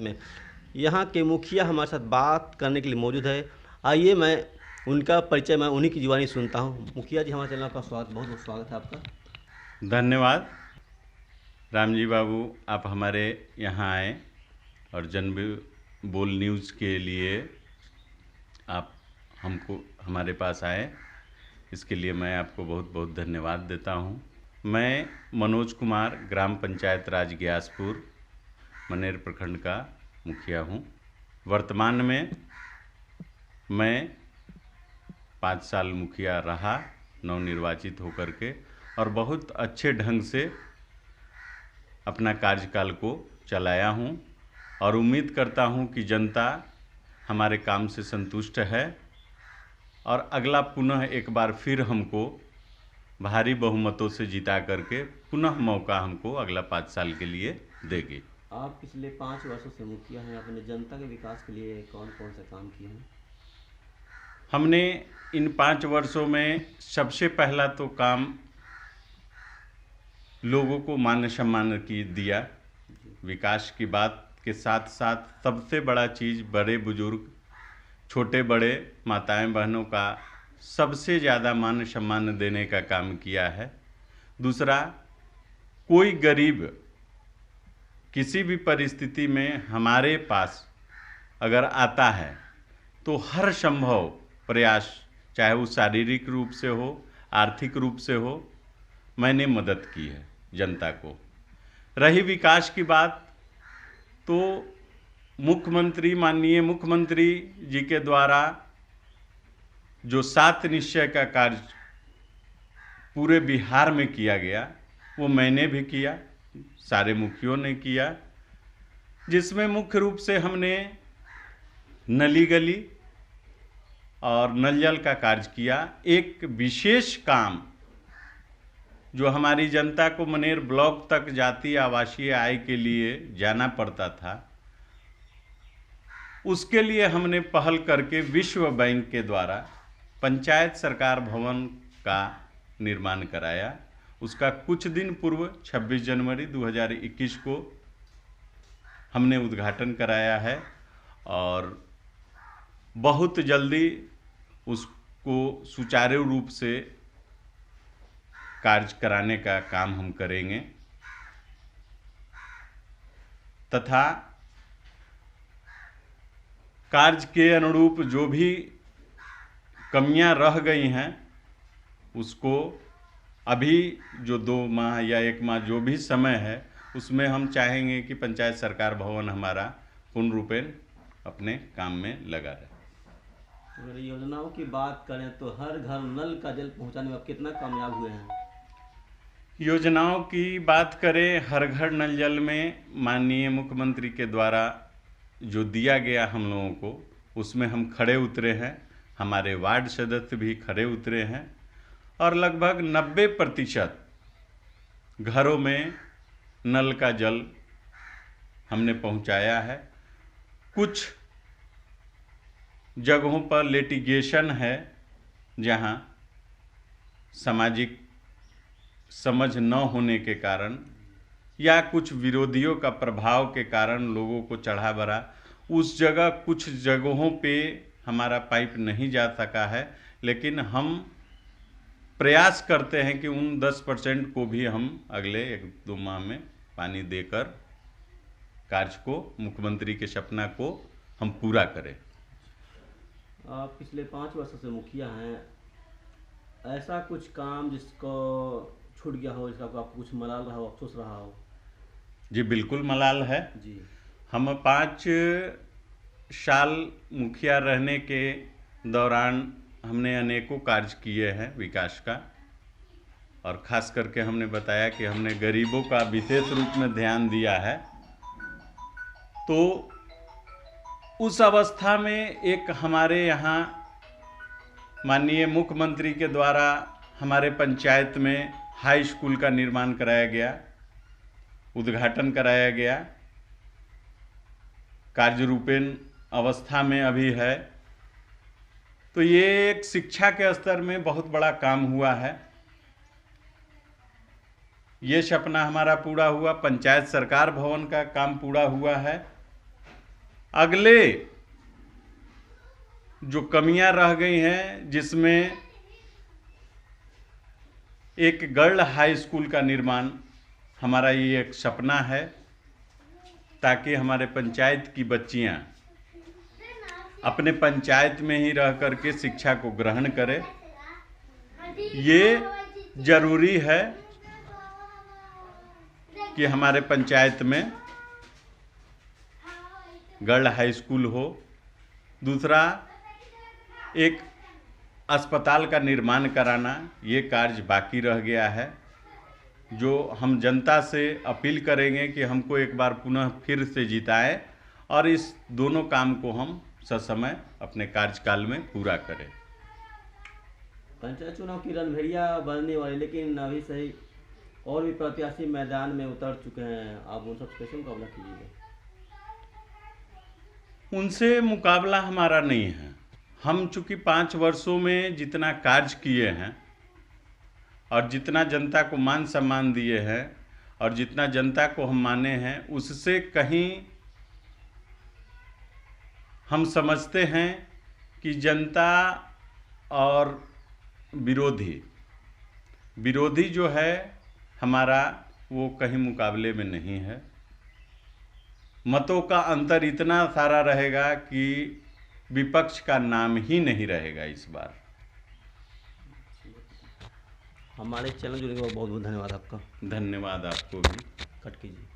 में यहाँ के मुखिया हमारे साथ बात करने के लिए मौजूद है। आइए मैं उनका परिचय मैं उन्हीं की जुबानी सुनता हूँ। मुखिया जी, हमारे चैनल का स्वागत, बहुत बहुत स्वागत है आपका। धन्यवाद राम जी बाबू, आप हमारे यहाँ आए और जन बोल न्यूज़ के लिए आप हमको हमारे पास आए, इसके लिए मैं आपको बहुत बहुत धन्यवाद देता हूँ। मैं मनोज कुमार, ग्राम पंचायत राज ग्यासपुर, मनेर प्रखंड का मुखिया हूँ। वर्तमान में मैं 5 साल मुखिया रहा, नवनिर्वाचित होकर के, और बहुत अच्छे ढंग से अपना कार्यकाल को चलाया हूँ और उम्मीद करता हूँ कि जनता हमारे काम से संतुष्ट है और अगला पुनः एक बार फिर हमको भारी बहुमतों से जिता करके पुनः मौका हमको अगला 5 साल के लिए देगी। आप पिछले 5 वर्षों से मुखिया हैं, आपने जनता के विकास के लिए कौन कौन से काम किए हैं? हमने इन 5 वर्षों में सबसे पहला तो काम लोगों को मान सम्मान की दिया। विकास की बात के साथ साथ सबसे बड़ा चीज़ बड़े बुजुर्ग, छोटे बड़े, माताएं बहनों का सबसे ज़्यादा मान सम्मान देने का काम किया है। दूसरा, कोई गरीब किसी भी परिस्थिति में हमारे पास अगर आता है तो हर संभव प्रयास, चाहे वो शारीरिक रूप से हो, आर्थिक रूप से हो, मैंने मदद की है जनता को। रही विकास की बात, तो मुख्यमंत्री, माननीय मुख्यमंत्री जी के द्वारा जो 7 निश्चय का कार्य पूरे बिहार में किया गया, वो मैंने भी किया, सारे मुखियों ने किया, जिसमें मुख्य रूप से हमने नली गली और नल जल का कार्य किया। एक विशेष काम जो हमारी जनता को मनेर ब्लॉक तक जातीय आवासीय आय के लिए जाना पड़ता था, उसके लिए हमने पहल करके विश्व बैंक के द्वारा पंचायत सरकार भवन का निर्माण कराया। उसका कुछ दिन पूर्व 26 जनवरी 2021 को हमने उद्घाटन कराया है और बहुत जल्दी उसको सुचारू रूप से कार्य कराने का काम हम करेंगे। तथा कार्य के अनुरूप जो भी कमियां रह गई हैं, उसको अभी जो 2 माह या 1 माह जो भी समय है, उसमें हम चाहेंगे कि पंचायत सरकार भवन हमारा पूर्ण रूपेण अपने काम में लगा रहे। अगर योजनाओं की बात करें तो हर घर नल का जल पहुंचाने में आप कितना कामयाब हुए हैं? योजनाओं की बात करें, हर घर नल जल में माननीय मुख्यमंत्री के द्वारा जो दिया गया हम लोगों को, उसमें हम खड़े उतरे हैं, हमारे वार्ड सदस्य भी खड़े उतरे हैं और लगभग 90% घरों में नल का जल हमने पहुंचाया है। कुछ जगहों पर लिटिगेशन है, जहां सामाजिक समझ न होने के कारण या कुछ विरोधियों का प्रभाव के कारण लोगों को चढ़ा बढ़ा, उस जगह कुछ जगहों पे हमारा पाइप नहीं जा सका है, लेकिन हम प्रयास करते हैं कि उन 10% को भी हम अगले 1-2 माह में पानी देकर कार्य को, मुख्यमंत्री के सपना को हम पूरा करें। आप पिछले 5 वर्षों से मुखिया हैं, ऐसा कुछ काम जिसको छूट गया हो, जिसका आपको कुछ मलाल रहा हो, अफसोस रहा हो? जी बिल्कुल मलाल है। जी। हम 5 साल मुखिया रहने के दौरान हमने अनेकों कार्य किए हैं विकास का, और ख़ास करके हमने बताया कि हमने गरीबों का विशेष रूप में ध्यान दिया है। तो उस अवस्था में एक हमारे यहाँ माननीय मुख्यमंत्री के द्वारा हमारे पंचायत में हाई स्कूल का निर्माण कराया गया, उद्घाटन कराया गया, कार्य रूपेण अवस्था में अभी है। तो ये एक शिक्षा के स्तर में बहुत बड़ा काम हुआ है। ये सपना हमारा पूरा हुआ। पंचायत सरकार भवन का काम पूरा हुआ है अगले जो कमियां रह गई हैं, जिसमें एक गर्ल हाई स्कूल का निर्माण, हमारा ये एक सपना है, ताकि हमारे पंचायत की बच्चियां अपने पंचायत में ही रह करके शिक्षा को ग्रहण करें। ये जरूरी है कि हमारे पंचायत में गर्ल हाई स्कूल हो। दूसरा, एक अस्पताल का निर्माण कराना, ये कार्य बाकी रह गया है, जो हम जनता से अपील करेंगे कि हमको एक बार पुनः फिर से जिताएं और इस दोनों काम को हम ससमय अपने कार्यकाल में पूरा करें। पंचायत चुनाव की रणभेड़िया बनने वाली, लेकिन अभी सही और भी प्रत्याशी मैदान में उतर चुके हैं, आप उन सबसे कैसे मुकाबला कीजिएगा? उनसे मुकाबला हमारा नहीं है। हम चूँकि 5 वर्षों में जितना कार्य किए हैं और जितना जनता को मान सम्मान दिए हैं और जितना जनता को हम माने हैं, उससे कहीं हम समझते हैं कि जनता और विरोधी जो है हमारा, वो कहीं मुकाबले में नहीं है। मतों का अंतर इतना सारा रहेगा कि विपक्ष का नाम ही नहीं रहेगा इस बार। हमारे चैनल जुड़ने के लिए बहुत बहुत धन्यवाद आपका। धन्यवाद आपको भी। कट कीजिए।